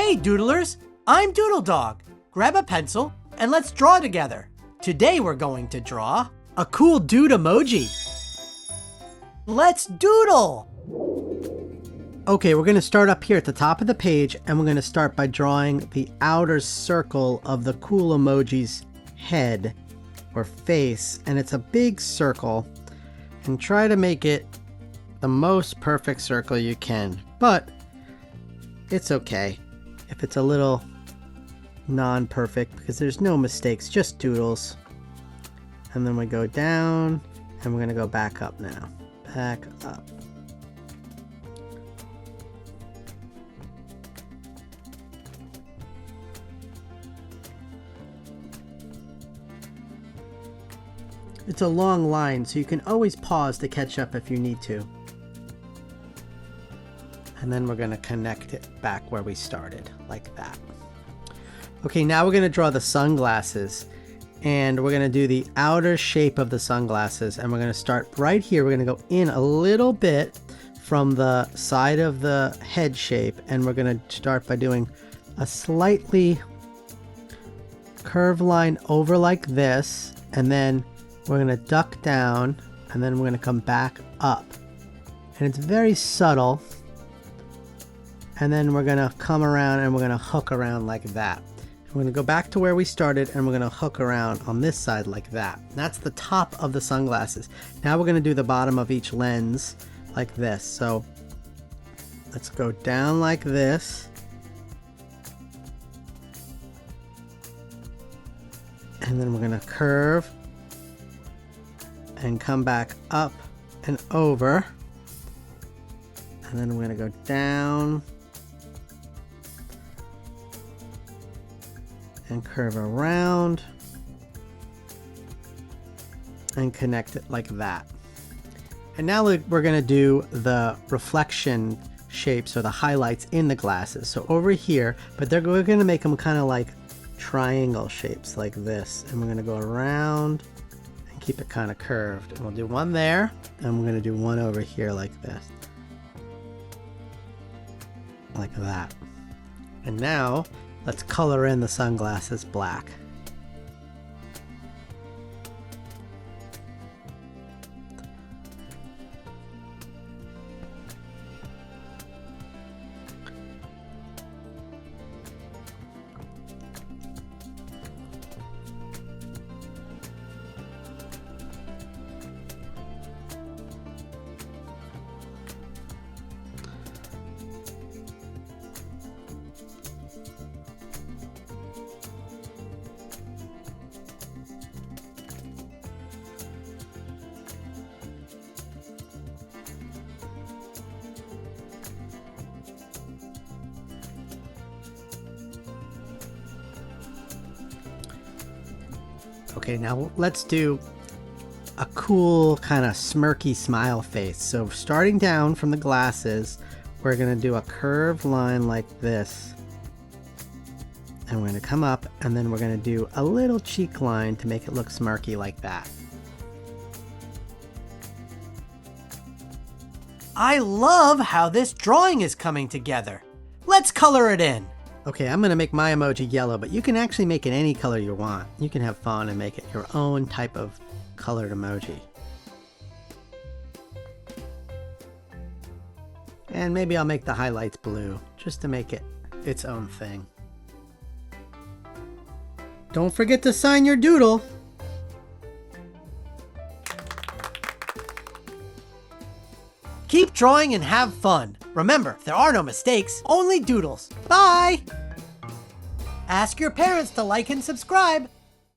Hey doodlers, I'm Doodle Dog. Grab a pencil and let's draw together. Today we're going to draw a cool dude emoji. Let's doodle! Okay, we're going to start up here at the top of the page and we're going to start by drawing the outer circle of the cool emoji's head or face, and it's a big circle, and try to make it the most perfect circle you can, but it's okay if it's a little non-perfect because there's no mistakes, just doodles. And then we go down and we're going to go back up now. Back up. It's a long line, so you can always pause to catch up if you need to. And then we're going to connect it back where we started, like that. Okay, now we're going to draw the sunglasses. And we're going to do the outer shape of the sunglasses. And we're going to start right here. We're going to go in a little bit from the side of the head shape. And we're going to start by doing a slightly curved line over like this. And then we're going to duck down. And then we're going to come back up. And it's very subtle. And then we're going to come around and we're going to hook around like that. We're going to go back to where we started and we're going to hook around on this side like that. That's the top of the sunglasses. Now we're going to do the bottom of each lens like this. So let's go down like this. And then we're going to curve and come back up and over. And then we're going to go down and curve around and connect it like that. And now we're going to do the reflection shapes or the highlights in the glasses. So over here, but we're going to make them kind of like triangle shapes like this. And we're going to go around and keep it kind of curved. And we'll do one there and we're going to do one over here like this. Like that. And now let's color in the sunglasses black. Okay, now let's do a cool kind of smirky smile face. So starting down from the glasses, we're going to do a curved line like this. And we're going to come up and then we're going to do a little cheek line to make it look smirky like that. I love how this drawing is coming together. Let's color it in. Okay, I'm going to make my emoji yellow, but you can actually make it any color you want. You can have fun and make it your own type of colored emoji. And maybe I'll make the highlights blue, just to make it its own thing. Don't forget to sign your doodle. Keep drawing and have fun. Remember, there are no mistakes, only doodles. Bye! Ask your parents to like and subscribe.